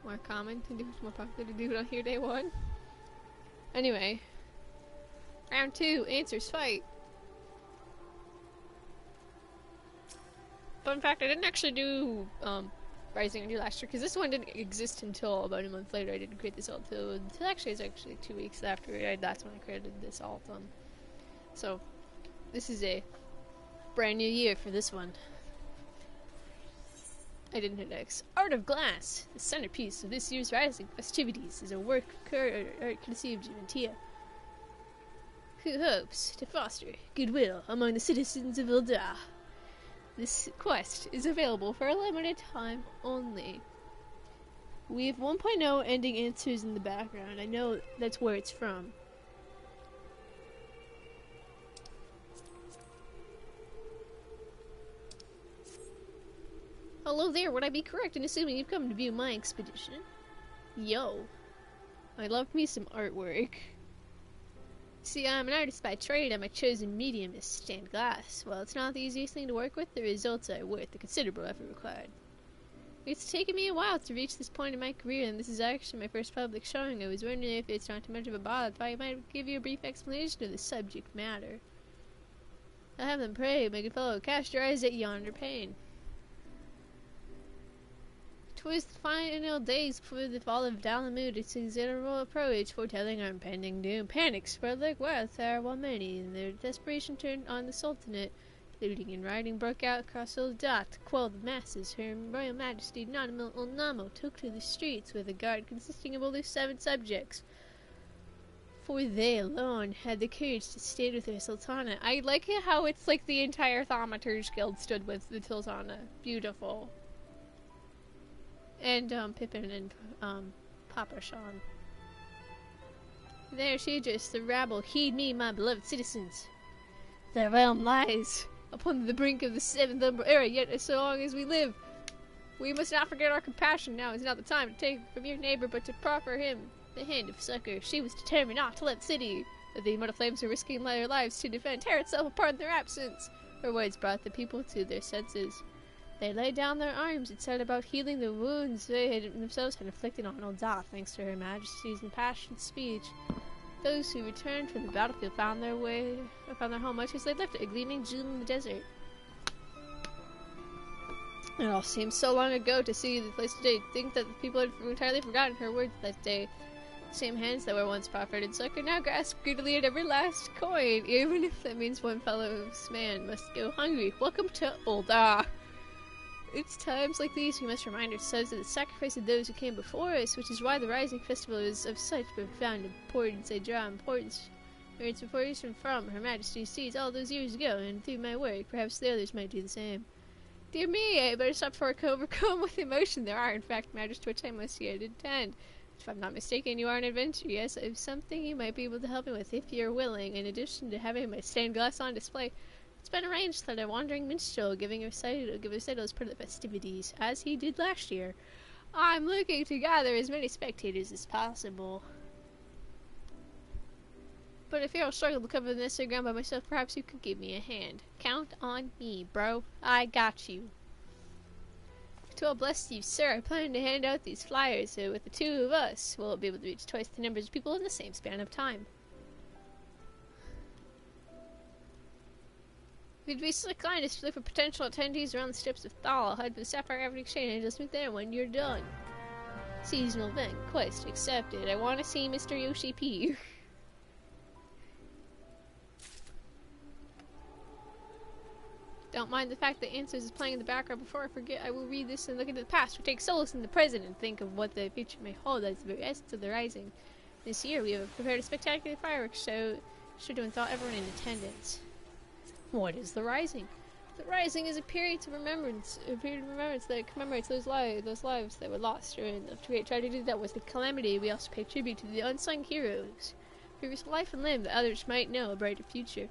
more common to do, more popular to do on here day one. Anyway, round 2, answers, fight. Fun fact, I didn't actually do Rising until last year, because this one didn't exist until about a month later. I didn't create this alt until actually it's actually 2 weeks after that's when I created this alt. So this is a brand new year for this one. I didn't hit X. Art of Glass, the centerpiece of this year's Rising festivities, is a work of art conceived in Tia, who hopes to foster goodwill among the citizens of Ildar. This quest is available for a limited time only. We have 1.0 ending answers in the background. I know that's where it's from. Hello there, would I be correct in assuming you've come to view my expedition? Yo. I love me some artwork. See, I'm an artist by trade, and my chosen medium is stained glass. While it's not the easiest thing to work with, the results are worth the considerable effort required. It's taken me a while to reach this point in my career, and this is actually my first public showing. I was wondering if it's not too much of a bother if I might give you a brief explanation of the subject matter. I have them pray, my good fellow, cast your eyes at yonder pane. 'Twas the final days before the fall of Dalamud, its considerable approach, foretelling our impending doom. Panic spread like wildfire, while many, in their desperation, turned on the Sultanate. Looting and rioting broke out across Ildar to quell the masses. Her Royal Majesty Nanamal Ulnamo took to the streets with a guard consisting of only 7 subjects, for they alone had the courage to stand with their Sultana. I like it how it's like the entire Thaumaturge Guild stood with the Sultana. Beautiful. And Pippin and Papa Sean. There she addressed the rabble. Heed me, my beloved citizens. The realm lies upon the brink of the 7th Umbral era, yet so long as we live, we must not forget our compassion. Now is not the time to take from your neighbor, but to proffer him the hand of succor. She was determined not to let the city that the immortal flames were risking their lives to defend tear itself apart in their absence. Her words brought the people to their senses. They laid down their arms and set about healing the wounds they themselves had inflicted on Ildar, thanks to Her Majesty's impassioned speech. Those who returned from the battlefield found their home much as they left it, a gleaming jewel in the desert. It all seems so long ago to see the place today. Think that the people had entirely forgotten her words that day. The same hands that were once proffered in succor now grasp greedily at every last coin, even if that means one fellow man must go hungry. Welcome to Ildar. It's times like these we must remind ourselves of the sacrifice of those who came before us, which is why the Rising Festival is of such profound importance. I draw importance or its inspiration from Her Majesty's deeds all those years ago, and through my work, perhaps the others might do the same. Dear me, I better stop before I overcome with emotion. There are, in fact, matters to which I must yet attend. If I'm not mistaken, you are an adventurer. Yes, I have something you might be able to help me with, if you're willing. In addition to having my stained glass on display, it's been arranged that a wandering minstrel give a recital as part of the festivities, as he did last year. I'm looking to gather as many spectators as possible. But if you'll struggle to cover the necessary ground by myself, perhaps you could give me a hand. Count on me, bro. I got you. To bless you, sir, I plan to hand out these flyers, so with the 2 of us, we'll be able to reach twice the numbers of people in the same span of time. We'd be so kind as to look for potential attendees around the steps of Thal. Head for the Sapphire Avenue Exchange and just meet there when you're done. Seasonal event. Quest accepted. I want to see Mr. Yoshi P. Don't mind the fact that Answers is playing in the background. Before I forget, I will read this and look into the past. We take solace in the present and think of what the future may hold as the very essence of the Rising. This year, we have prepared a spectacular fireworks show to enthrall everyone in attendance. What is the Rising? The Rising is a period of remembrance that commemorates those lives that were lost during the great tragedy that was the Calamity. We also pay tribute to the unsung heroes who risked life and limb that others might know a brighter future.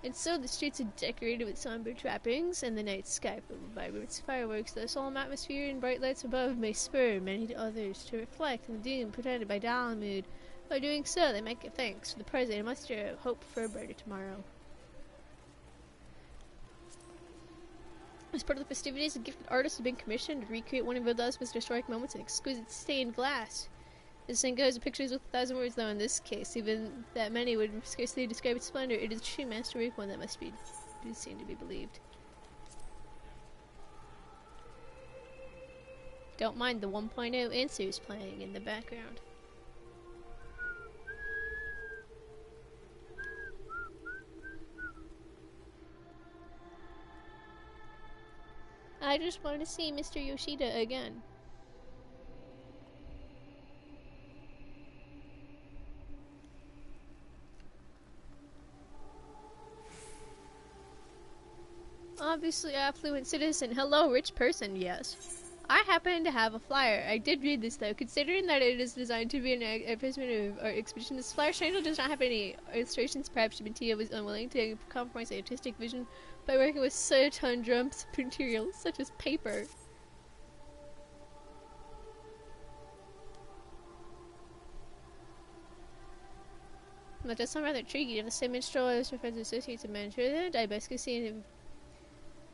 And so the streets are decorated with somber trappings, and the night sky filled with vibrant fireworks. The solemn atmosphere and bright lights above may spur many others to reflect on the doom pretended by Dalamud. By doing so, they might give thanks for the present and muster hope for a brighter tomorrow. As part of the festivities, a gifted artist has been commissioned to recreate one of Vilda's most historic moments in exquisite stained glass. As the saying goes, a picture is worth 1,000 words, though in this case, even that many would scarcely describe its splendor, it is a true masterwork, one that must be seen to be believed. Don't mind the 1.0 answers playing in the background. I just want to see Mr. Yoshida again. Obviously affluent citizen. Hello, rich person, yes. I happen to have a flyer. I did read this though. Considering that it is designed to be an advertisement of art exhibition, this flyer schedule does not have any illustrations. Perhaps Shibuya was unwilling to compromise the artistic vision by working with such humdrum materials, such as paper. That does sound rather tricky. If the same minstrel as my friends associates and manager, I basically see him.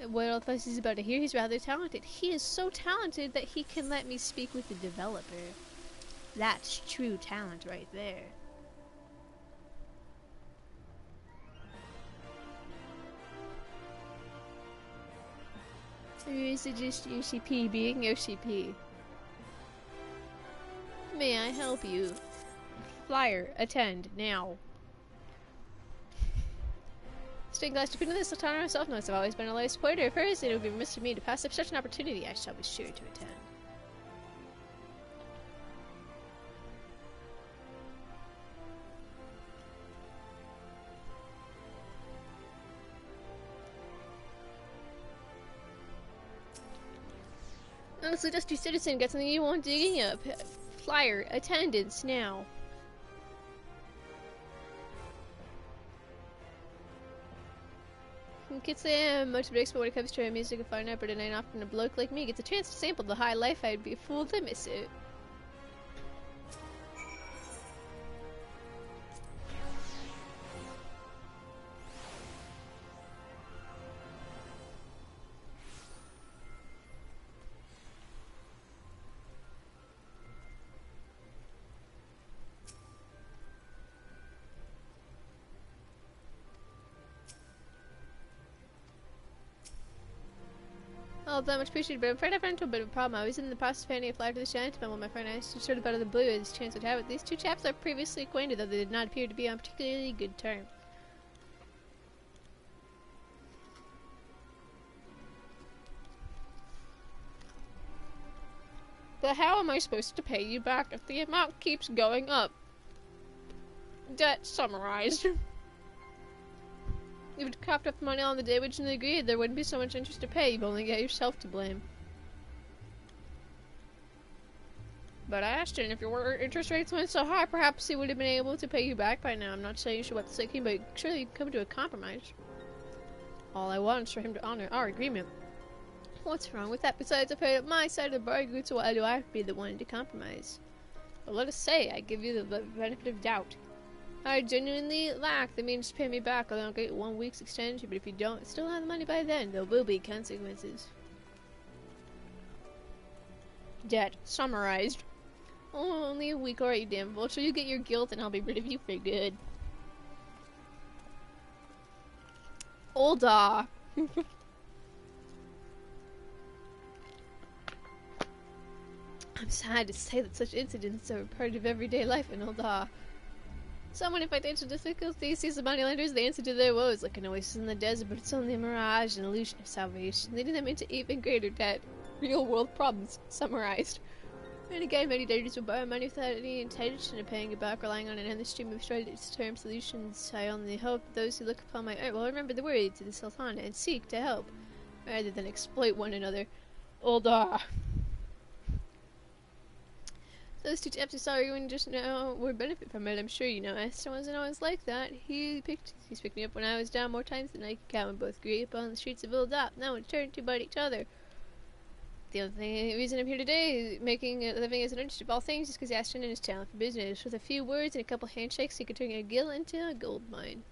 What all the fuss is about to hear, he's rather talented. He is so talented that he can let me speak with the developer. That's true talent right there. Or is it just Yoshi P being Yoshi P? May I help you? Flyer, attend, now. Stained glass dependent on this, Latana herself knows I've always been a loyal supporter of hers, and it would be remiss of me to pass up such an opportunity. I shall be sure to attend. Honestly, Dusty Citizen, got something you want digging up. Flyer, attendance, now. Kids say I'm much of an expert when it comes to music and fine art, but it ain't often a bloke like me gets a chance to sample the high life. I'd be a fool to miss it. Oh, that much appreciated, but I'm afraid I've run into a bit of a problem. I was in the process of handing a flyer to this gentleman when my friend asked sort of out of the blue as chance would have it. These two chaps are previously acquainted, though they did not appear to be on particularly good terms. But how am I supposed to pay you back if the amount keeps going up? Debt summarized. If you'd coughed up the money on the day originally agreed, there wouldn't be so much interest to pay. You've only got yourself to blame. But I asked him if your interest rates went so high, perhaps he would have been able to pay you back by now. I'm not saying you should wipe the slate clean, but surely you can come to a compromise. All I want is for him to honor our agreement. What's wrong with that? Besides, I've heard up my side of the bargain, so why do I have to be the one to compromise? But let us say I give you the benefit of doubt. I genuinely lack the means to pay me back. I'll get 1 week's extension, but if you don't still have the money by then, there will be consequences. Debt summarized. Oh, only a week, alright, you damn vulture. You get your guilt and I'll be rid of you for good. Olda. I'm sad to say that such incidents are part of everyday life in Olda. Someone in financial difficulty sees the moneylenders, the answer to their woes like an oasis in the desert, but it's only a mirage, an illusion of salvation, leading them into even greater debt. Real world problems summarized. And again, many debtors will borrow money without any intention of paying it back, relying on an endless stream of short-term solutions. I only hope that those who look upon my art will remember the words of the Sultana and seek to help, rather than exploit one another. Olda. Those two chaps who saw everyone just now would benefit from it, I'm sure you know. Aston wasn't always like that. He's picked me up when I was down more times than I could count. We both grew up on the streets of Uldap. Now we turn to about each other. The only reason I'm here today is making a living as an artist of all things is because Aston and his talent for business. With a few words and a couple handshakes, he could turn a gill into a gold mine.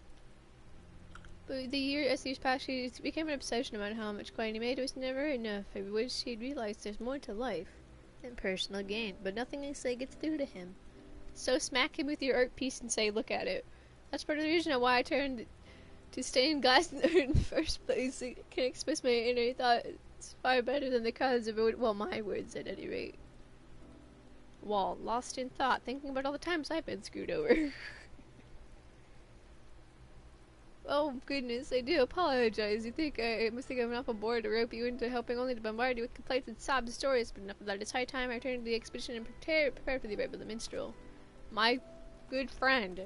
But as the years passed, it became an obsession about how much coin he made. It was never enough. I wish he'd realized there's more to life than personal gain, but nothing I say gets through to him. So smack him with your art piece and say, look at it. That's part of the reason why I turned to stained glass and art in the first place. I can express my inner thought. It's far better than the cause of it. Well, my words at any rate. Wall, lost in thought, thinking about all the times I've been screwed over. Oh goodness, I do apologize. You think I must think I'm enough aboard to rope you into helping only to bombard you with complaints and sob stories, but enough of that. It's high time I returned to the expedition and prepare for the arrival of the minstrel. My good friend.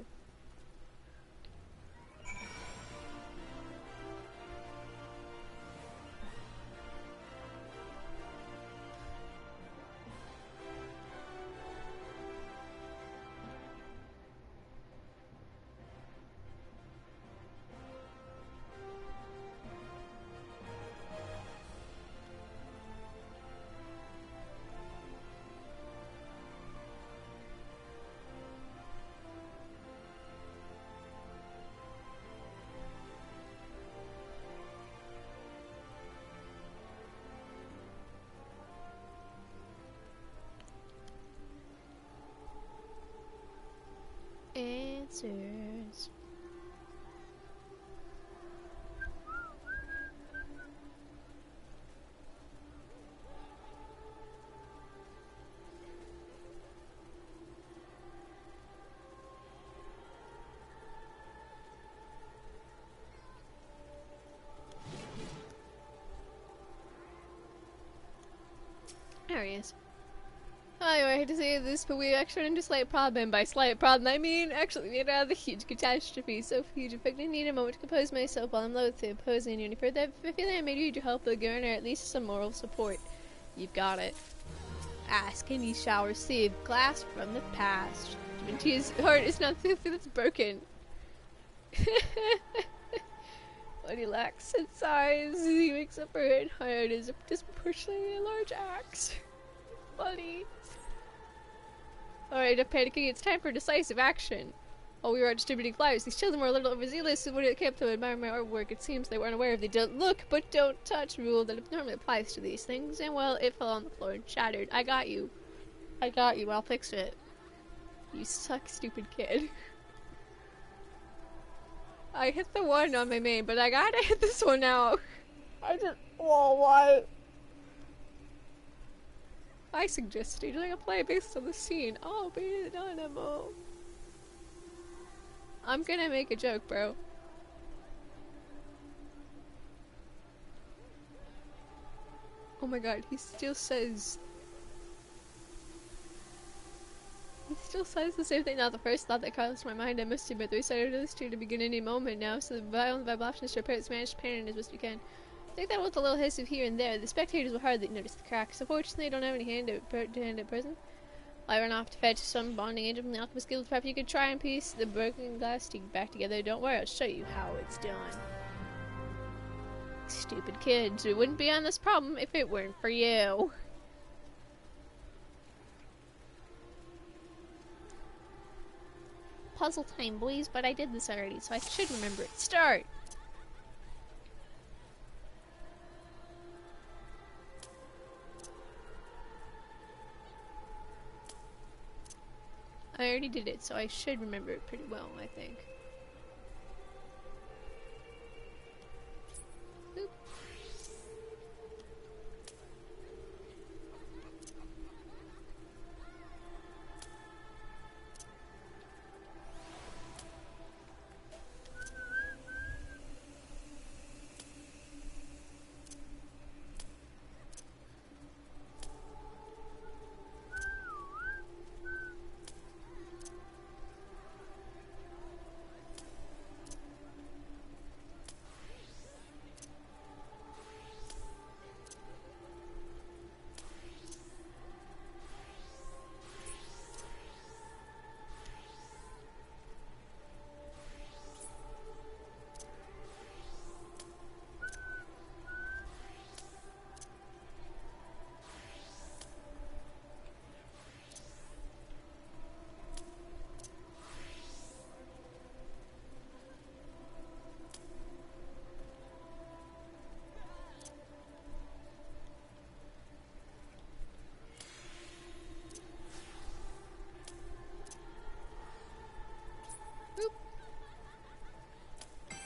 Answers. There he is. Anyway, I hate to say this, but we actually ran into slight problem, and by slight problem, I mean actually we had a huge catastrophe, so huge in fact I need a moment to compose myself while I'm loath to opposing you any further. I feel like I may need your help, but garner at least some moral support. You've got it. Ask and ye shall receive. Glass from the past. His heart is not filthy, that's broken. What he lacks in size, he makes up for it in heart is a disproportionately large axe. Funny. Alright, enough panicking, it's time for decisive action. While we were out distributing flyers, these children were a little overzealous when it came to admire my artwork. It seems they weren't aware of the don't look but don't touch rule that normally applies to these things, and well, it fell on the floor and shattered. I got you. I got you, I'll fix it. You suck, stupid kid. I hit the one on my main, but I gotta hit this one now. Well, why? I suggest doing a play based on the scene. Oh, be an animal. I'm gonna make a joke, bro. Oh my god, he still says the same thing. Now, the first thought that crossed my mind, I must admit, the recital of this tune to begin any moment now, so the violent vibrations to repair its managed pattern as best we can. I think that with a little hiss of here and there, the spectators will hardly notice the cracks. Unfortunately, I don't have any hand at present. I run off to fetch some bonding agent from the alchemist guild. Perhaps you could try and piece the broken glass back together. Don't worry, I'll show you how it's done. Stupid kids, we wouldn't be on this problem if it weren't for you. Puzzle time, boys, but I did this already, so I should remember it. Start! I already did it, so I should remember it pretty well, I think. Oop.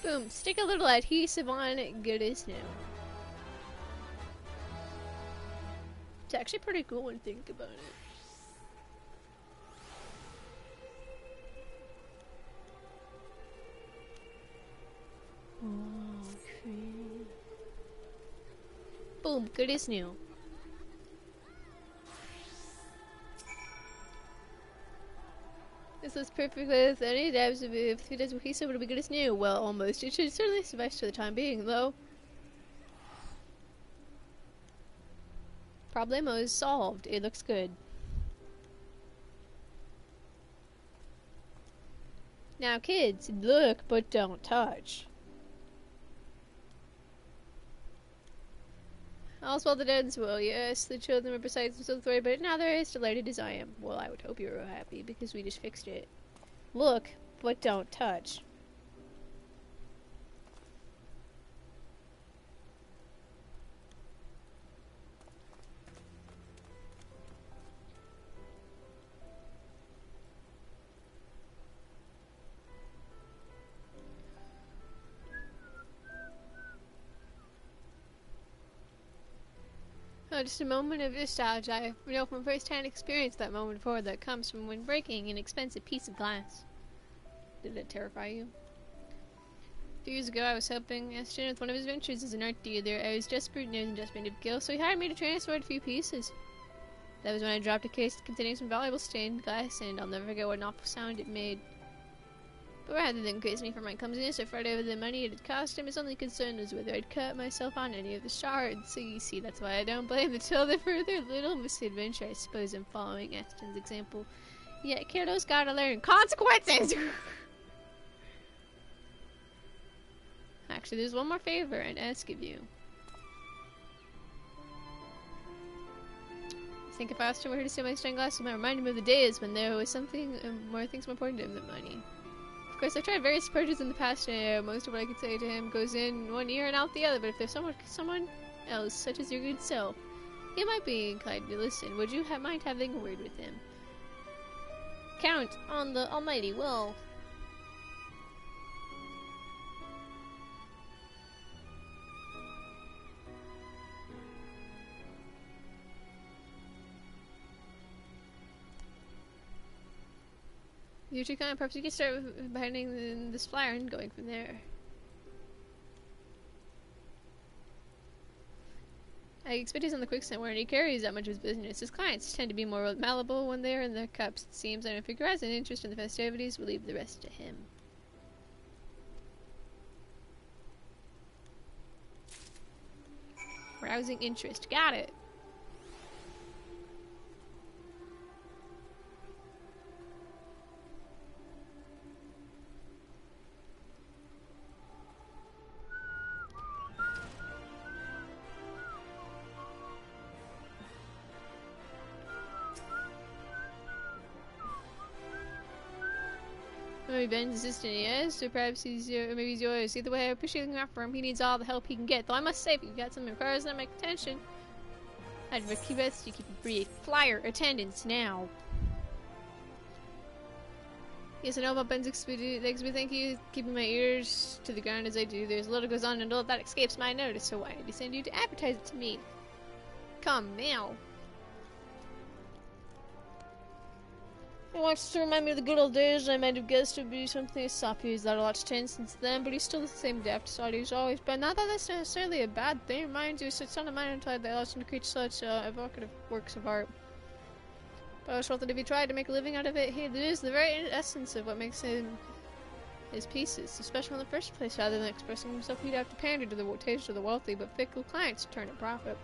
Boom. Stick a little adhesive on it. Good as new. It's actually pretty cool when you think about it. Okay. Boom. Good as new. This was perfect with any dabs of if he does what he said, it'll be good as new. Well, almost. It should certainly suffice for the time being, though. Problemo is solved. It looks good. Now, kids, look, but don't touch. All's well that ends well. Yes, the children were beside themselves with worry, but now they're as delighted as I am. Well, I would hope you were happy, because we just fixed it. Look, but don't touch. Oh, just a moment of nostalgia. I know from first-hand experience that moment before that comes from when breaking an expensive piece of glass. Did it terrify you? A few years ago, I was helping Ashton with one of his ventures as an art dealer. I was desperate and desperate to kill, so he hired me to transport a few pieces. That was when I dropped a case containing some valuable stained glass, and I'll never forget what an awful sound it made. But rather than praise me for my clumsiness or fret over the money it had cost him, his only concern was whether I'd cut myself on any of the shards. So you see, that's why I don't blame the children for their little misadventure. I suppose I'm following Ashton's example. Yeah, kiddos gotta learn consequences! Actually, there's one more favor I'd ask of you. I think if I asked him where to steal my stained glass, it might remind him of the days when there was something more things more important to him than money. Of course, I've tried various approaches in the past, and most of what I can say to him goes in one ear and out the other, but if there's someone else, such as your good self, he might be inclined to listen. Would you mind having a word with him? Count on the almighty will. You two kind of perhaps you can start with behind this flyer and going from there. I expect he's on the quicksand where he carries that much of his business. His clients tend to be more malleable when they're in their cups, it seems, and if he has an interest in the festivities, we'll leave the rest to him. Rousing interest. Got it. Maybe Ben's assistant, yes, or perhaps maybe he's yours. Either way, I appreciate looking out for him. He needs all the help he can get. Though I must say, if you've got something that requires not my attention, I'd request you keep a brief flyer attendance now. Yes, I know about Ben's experience. Thank you. Keeping my ears to the ground as I do. There's a little goes on and all that escapes my notice, so why did he send you to advertise it to me? Come now. He wants to remind me of the good old days. I might have guessed it would be something as soppy as that. A lot's changed since then, but he's still the same deft sod he's always been. Not that that's necessarily a bad thing. Mind you, it's son of mine until they allows him to create such evocative works of art. But I was thought that if he tried to make a living out of it, he'd lose the very essence of what makes him his pieces, especially in the first place. Rather than expressing himself, he'd have to pander to the taste of the wealthy but fickle clients to turn a profit.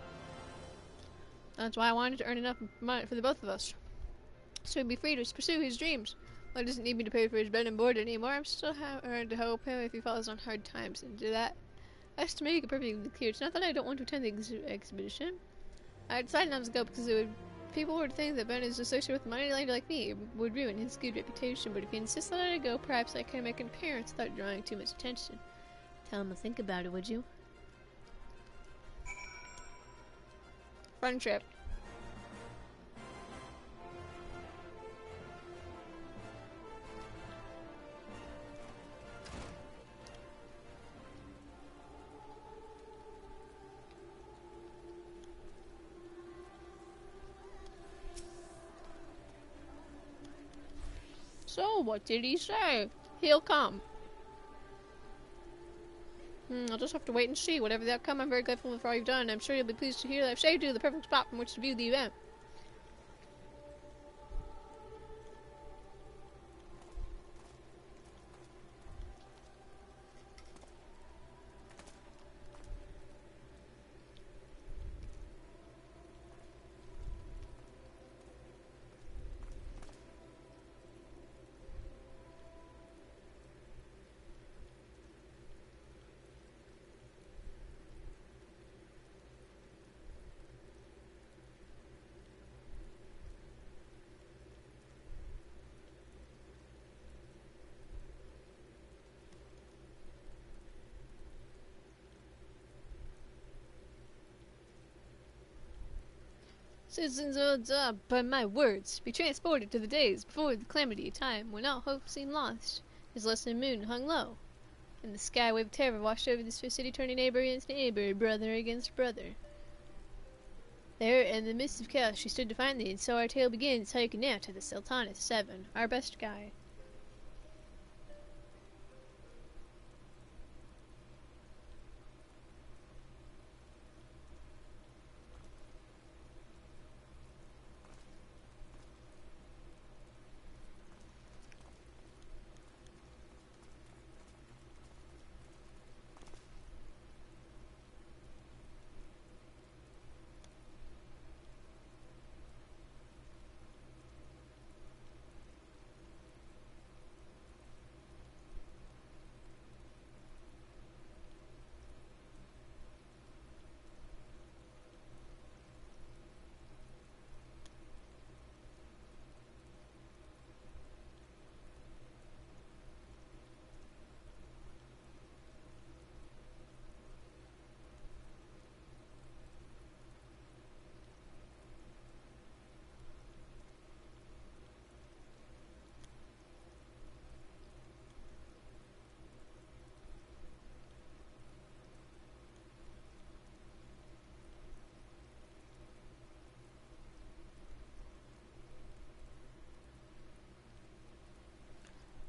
That's why I wanted to earn enough money for the both of us, so he'd be free to pursue his dreams. Well, he doesn't need me to pay for his bed and board anymore. I'm still hard to help him if he falls on hard times, and do that. As to make it perfectly clear, it's not that I don't want to attend the exhibition. I decided not to go because people would think that Ben is associated with a money lady like me. It would ruin his good reputation, but if he insists that I go, perhaps I can make an appearance without drawing too much attention. Tell him to think about it, would you? Fun trip. So, what did he say? He'll come. I'll just have to wait and see. Whatever the outcome, I'm very grateful for all you've done. I'm sure you'll be pleased to hear that I've saved you the perfect spot from which to view the event. Citizens of by my words, be transported to the days before the calamity, a time when all hope seemed lost, as less than moon hung low, and the sky wave of terror washed over this city, turning neighbor against neighbor, brother against brother. There, in the midst of chaos, she stood defiantly, and so our tale begins, taken now to the Sultana 7, our best guy.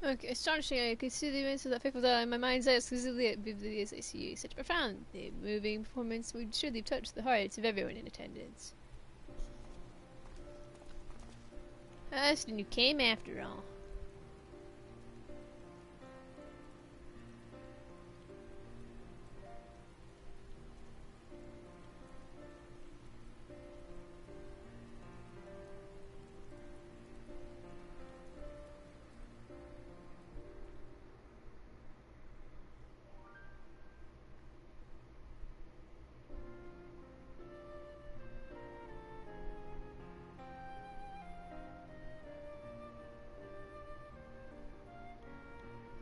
Okay, astonishing, I could see the events of that fateful day in my mind's eye as vividly as I see you. Such a profound, moving performance would surely touch the hearts of everyone in attendance. Then you came after all.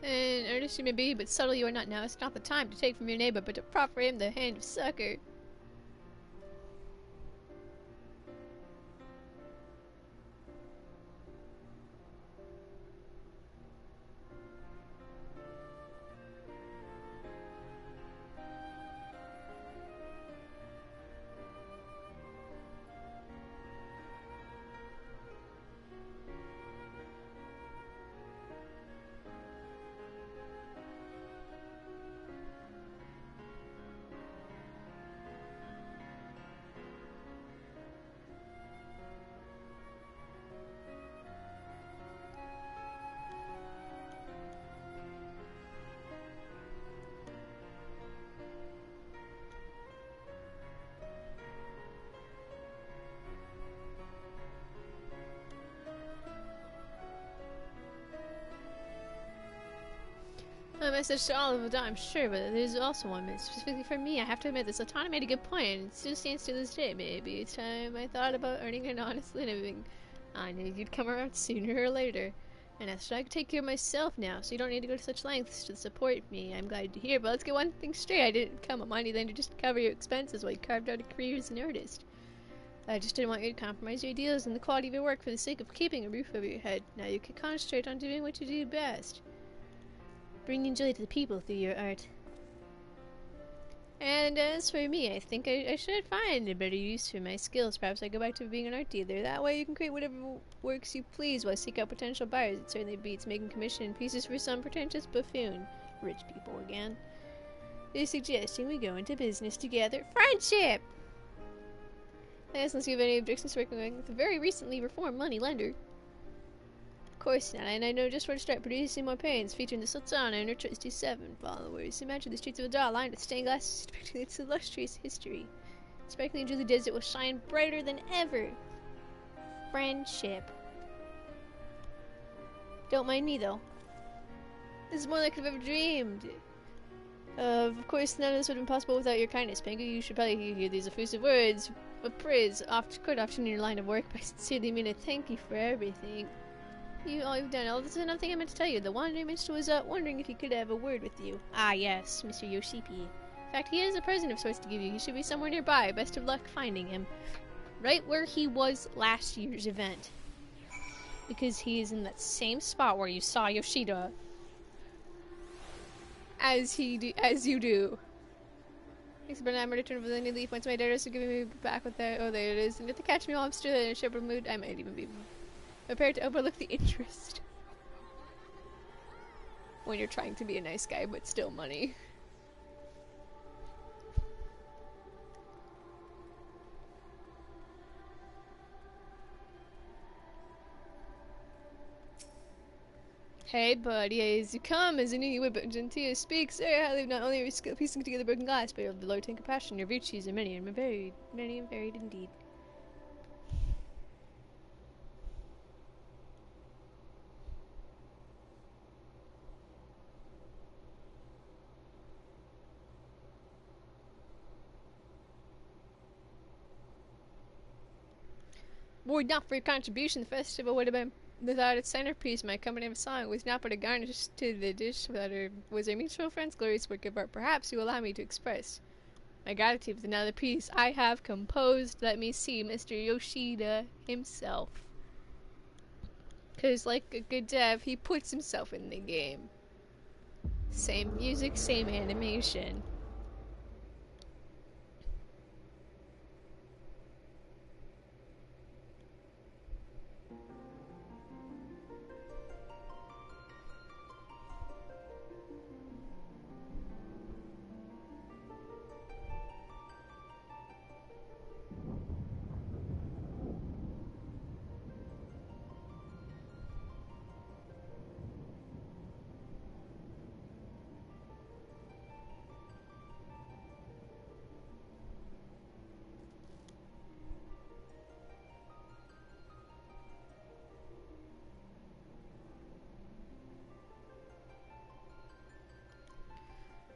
And earnest you may be, but subtle you are not now. It's not the time to take from your neighbor, but to proffer him the hand of succor. A message to all of them, I'm sure, but there's also one message specifically for me. I have to admit, this Latana made a good point, and it still stands to this day. Maybe it's time I thought about earning an honest living. I knew you'd come around sooner or later. And as I could take care of myself now, so you don't need to go to such lengths to support me. I'm glad to hear, but let's get one thing straight. I didn't come on money then to just cover your expenses while you carved out a career as an artist. I just didn't want you to compromise your ideals and the quality of your work for the sake of keeping a roof over your head. Now you can concentrate on doing what you do best. Bringing joy to the people through your art. And as for me, I think I should find a better use for my skills. Perhaps I go back to being an art dealer. That way you can create whatever works you please while seek out potential buyers. It certainly beats making commission pieces for some pretentious buffoon. Rich people again. They're suggesting we go into business together. Friendship! I guess unless you have any objections to working with a very recently reformed money lender. Of course not, and I know just where to start producing more paintings featuring the Sultana and her trusty 7 followers. Imagine the streets of Adar lined with stained glass depicting its illustrious history. Sparkling Julie Desert will shine brighter than ever. Friendship. Don't mind me, though. This is more than I could have ever dreamed. Of course, none of this would have been possible without your kindness, Pengu. You should probably hear these effusive words of praise quite often in your line of work, but I sincerely mean to thank you for everything. All you've done. Oh, this is another thing I meant to tell you. The Wandering Minstrel was wondering if he could have a word with you. Ah, yes, Mr. Yoshipi. In fact, he has a present of sorts to give you. He should be somewhere nearby. Best of luck finding him. Right where he was last year's event. Because he is in that same spot where you saw Yoshida. As you do. Thanks, but I'm ready to turn over the new leaf once my dad is giving me back with that. Oh, there it is. And if they catch me while I'm still in a shepherd mood, I might even be prepared to overlook the interest. When you're trying to be a nice guy, but still money. Hey, buddy, as you come, as any way but Gentile speaks, I live not only your skill piecing together broken glass, but of the Lord and compassion. Your virtues are many and varied indeed. Were it not for your contribution, the festival would have been without its centerpiece. My company of song was not but a garnish to the dish without her was our mutual friend's glorious work of art. Perhaps you will allow me to express my gratitude with another piece I have composed. Let me see, Mr. Yoshida himself. Because, like a good dev, he puts himself in the game. Same music, same animation.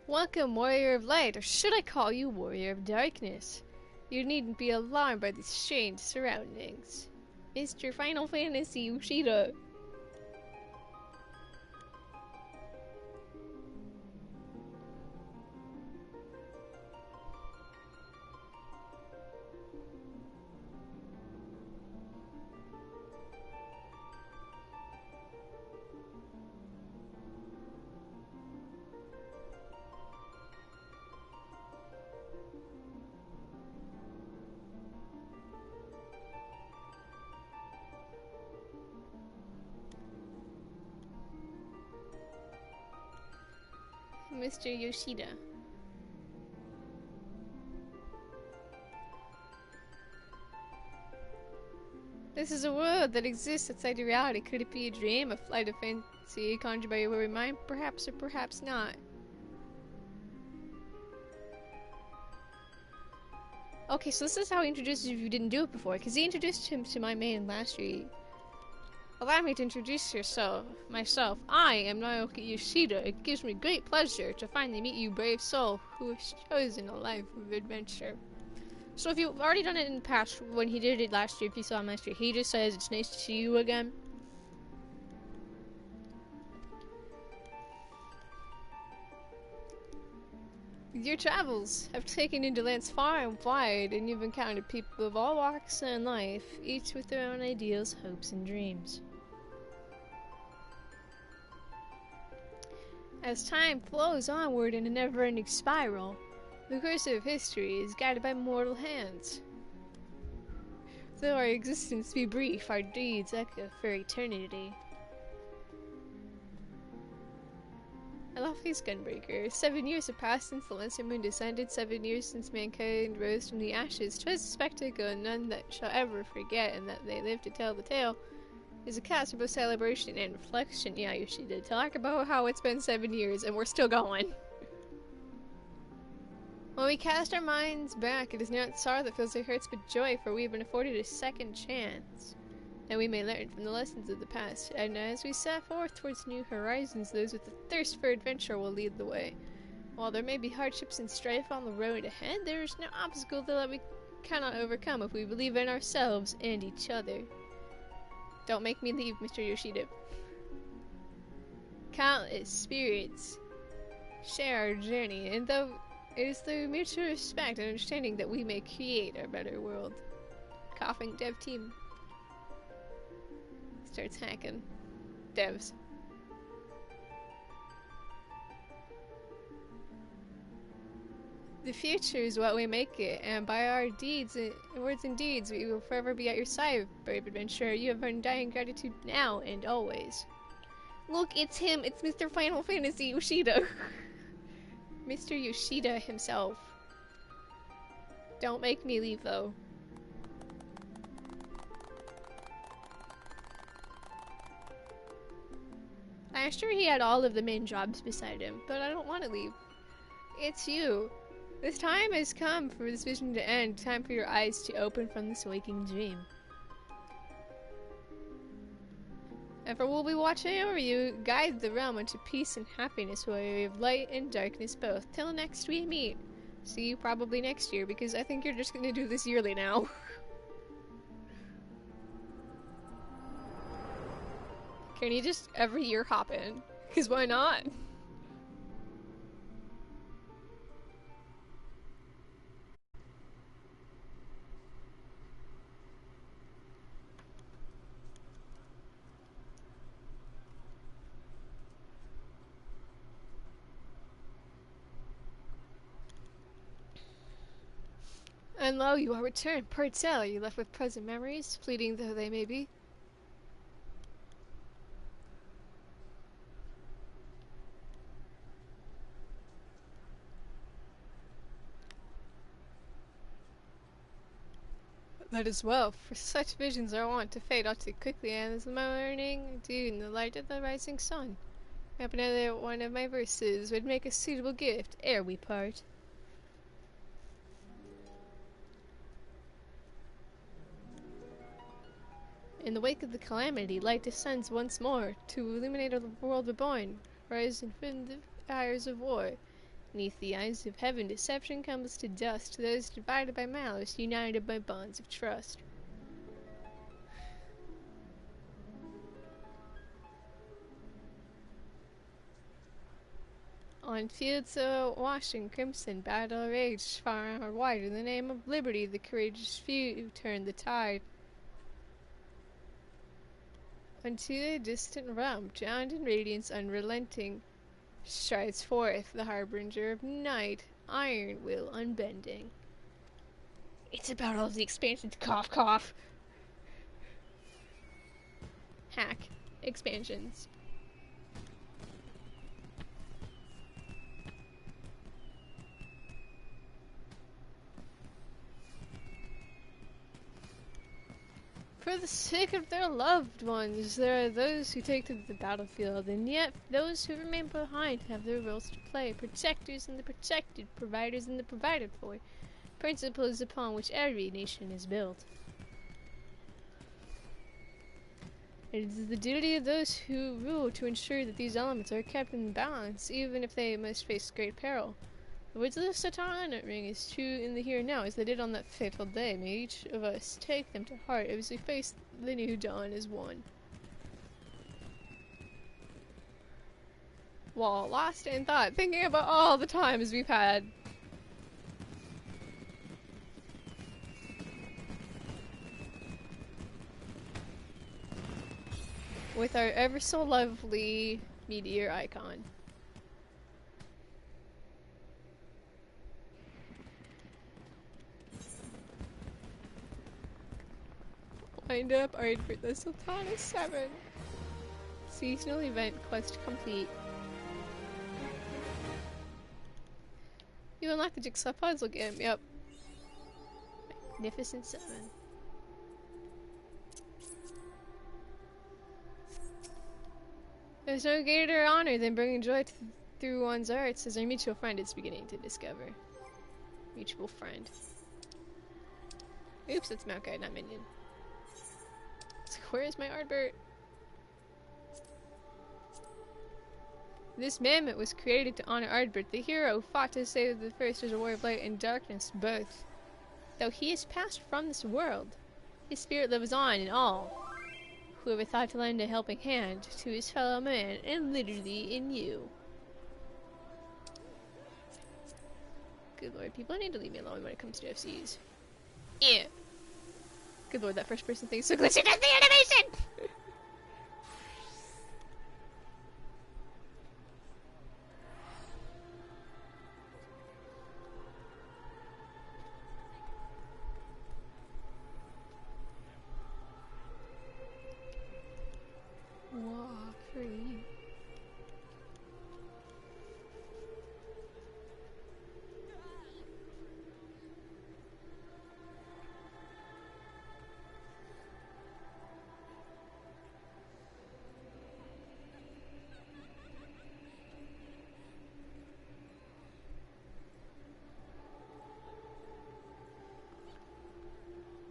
Welcome, Warrior of Light, or should I call you Warrior of Darkness? You needn't be alarmed by these strange surroundings. Mr. Final Fantasy Yoshida. Mr. Yoshida. This is a world that exists outside your reality. Could it be a dream, a flight of fancy conjured by your weary mind? Perhaps or perhaps not. Okay, so this is how he introduces you if you didn't do it before, because he introduced him to my main last year. Allow me to introduce myself. I am Naoki Yoshida. It gives me great pleasure to finally meet you, brave soul, who has chosen a life of adventure. So if you've already done it in the past, when he did it last year, if you saw him last year, he just says it's nice to see you again. Your travels have taken you to lands far and wide, and you've encountered people of all walks in life, each with their own ideals, hopes, and dreams. As time flows onward in a never-ending spiral, The course of history is guided by mortal hands. Though our existence be brief, our deeds echo for eternity. I love these gunbreakers. 7 years have passed since the Lancer Moon descended, 7 years since mankind rose from the ashes. 'Twas a spectacle none that shall ever forget, and that they live to tell the tale. Is a cast of both celebration and reflection. Yeah, Yoshida, talk about how it's been 7 years and we're still going. When we cast our minds back, it is not sorrow that fills our hearts but joy, for we have been afforded a second chance, that we may learn from the lessons of the past. And as we set forth towards new horizons, those with a thirst for adventure will lead the way. While there may be hardships and strife on the road ahead, there is no obstacle that we cannot overcome if we believe in ourselves and each other. Don't make me leave, Mr. Yoshida. Countless spirits share our journey, and though it is through mutual respect and understanding that we may create a better world. Coughing dev team starts hacking devs. The future is what we make it, and by our deeds, words and deeds, we will forever be at your side, brave adventurer. You have undying gratitude now and always. Look, it's him. It's Mr. Final Fantasy Yoshida. Mr. Yoshida himself. Don't make me leave, though. I'm sure he had all of the main jobs beside him, but I don't want to leave. It's you. This time has come for this vision to end. Time for your eyes to open from this waking dream. And for we'll be watching over you, guide the realm into peace and happiness, where we have light and darkness both. Till next we meet. See you probably next year, because I think you're just gonna do this yearly now. Can you just every year hop in? Because why not? And lo, you are returned. Pray tell, are you left with pleasant memories, fleeting though they may be? That is well, for such visions are wont to fade all too quickly, and as the morning dew in the light of the rising sun. Hope another one of my verses would make a suitable gift ere we part. In the wake of the calamity, light descends once more to illuminate the world reborn, rising from the fires of war. Neath the eyes of heaven, deception comes to dust, those divided by malice, united by bonds of trust. On fields so washed in crimson, battle raged far or wide. In the name of liberty, the courageous few turned the tide. Unto a distant realm, drowned in radiance unrelenting, strides forth the harbinger of night, iron will unbending. It's about all the expansions, cough cough. Hack expansions. For the sake of their loved ones, there are those who take to the battlefield, and yet those who remain behind have their roles to play. Protectors and the protected, providers and the provided for. Principles upon which every nation is built. It is the duty of those who rule to ensure that these elements are kept in balance, even if they must face great peril. The words of the Satan ring is true in the here and now, as they did on that fateful day. May each of us take them to heart as we face the new dawn as one. While lost in thought, thinking about all the times we've had. With our ever so lovely meteor icon. Find up Ardbert the Sultana 7. Seasonal event quest complete. You unlock the Jigsaw puzzle game, yep. Magnificent 7. There's no greater honor than bringing joy through one's arts as our mutual friend is beginning to discover. Mutual friend. Oops, that's Mount Guide, not Minion. So where's my Ardbert? This mammoth was created to honor Ardbert, the hero who fought to save the first as a warrior of light and darkness both. Though he is passed from this world, his spirit lives on in all. Whoever thought to lend a helping hand to his fellow man, and literally in you. Good lord, people need to leave me alone when it comes to FCs. Yeah. Good lord, that first person thing is so glitchy. That's the animation! Walk free.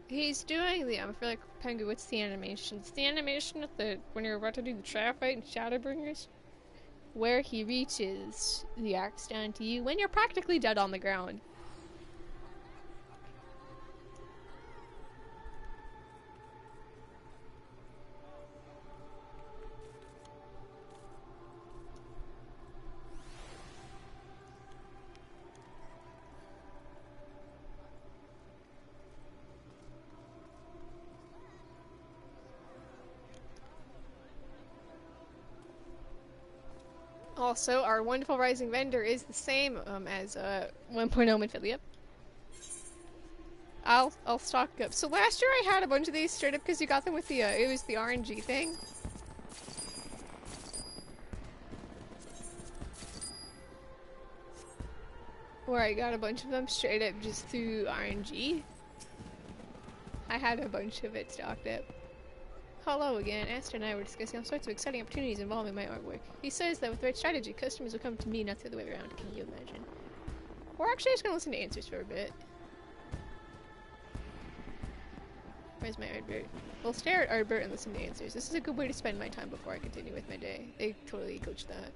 He's doing the, I feel like, Pengu, what's the animation? It's the animation at the, when you're about to do the trial fight in Shadowbringers, where he reaches the axe down to you when you're practically dead on the ground. Also, our wonderful rising vendor is the same as 1.0 Midfield. Yep. I'll stock up. So last year I had a bunch of these straight up because you got them with the it was the RNG thing. Where I got a bunch of them straight up just through RNG. I had a bunch of it stocked up. Hello again. Astor and I were discussing all sorts of exciting opportunities involving my artwork. He says that with the right strategy, customers will come to me, not the other way around. Can you imagine? We're actually just gonna listen to answers for a bit. Where's my Ardbert? We'll stare at Ardbert and listen to answers. This is a good way to spend my time before I continue with my day. They totally coached that.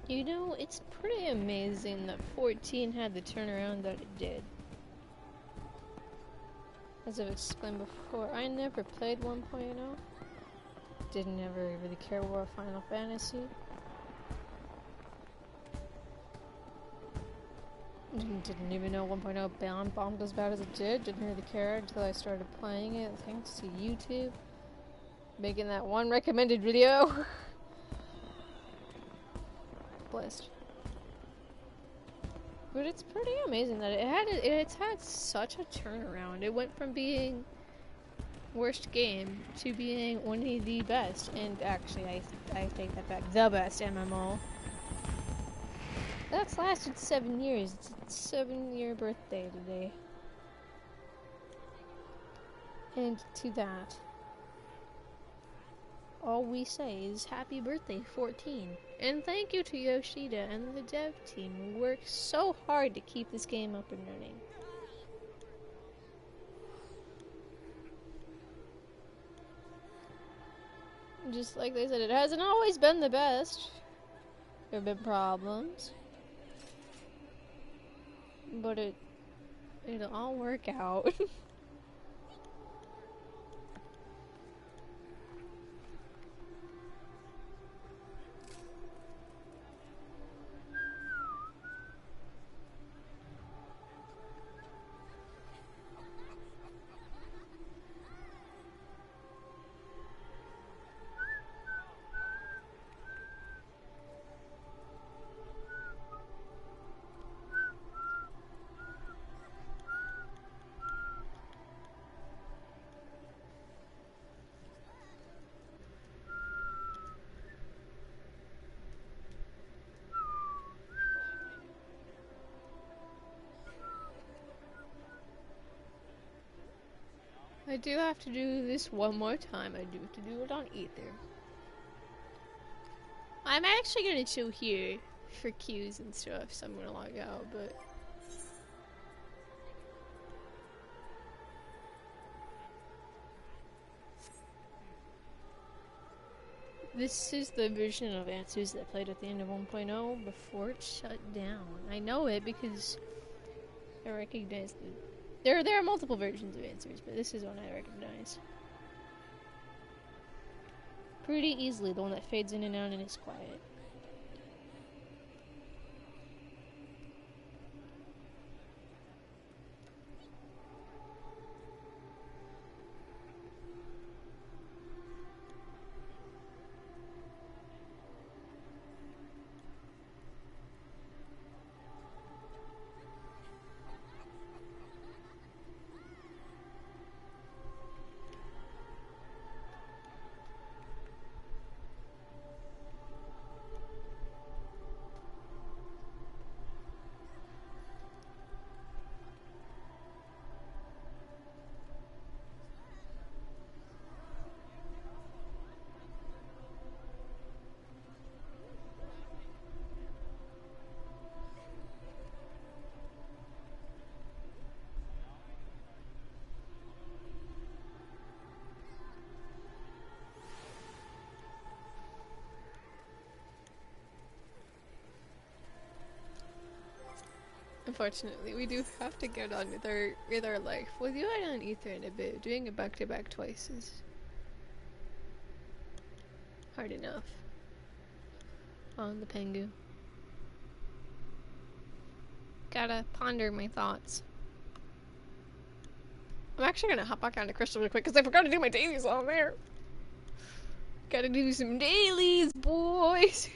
You know, it's pretty amazing that 14 had the turnaround that it did. As I've explained before, I never played 1.0. Didn't ever really care about Final Fantasy. Didn't even know 1.0 bombed as bad as it did. Didn't really care until I started playing it, thanks to YouTube. Making that one recommended video. Blessed. But it's pretty amazing that it's had such a turnaround. It went from being worst game to being one of the best, and actually I take that back, the best MMO. That's lasted 7 years. It's its 7-year birthday today. And to that, all we say is happy birthday 14. And thank you to Yoshida and the dev team who worked so hard to keep this game up and running. Just like they said, it hasn't always been the best. There have been problems. But it'll all work out. I do have to do this one more time. I do have to do it on Ether. I'm actually gonna chill here for queues and stuff, so I'm gonna log out, but... This is the version of Answers that played at the end of 1.0 before it shut down. I know it because I recognize the... There are multiple versions of Answers, but this is one I recognize. Pretty easily, the one that fades in and out and is quiet. Unfortunately, we do have to get on with our life. We'll do it on Ether in a bit. Doing it back to back twice is hard enough. On the Pengu. Gotta ponder my thoughts. I'm actually gonna hop back onto Crystal really quick because I forgot to do my dailies on there. Gotta do some dailies, boys.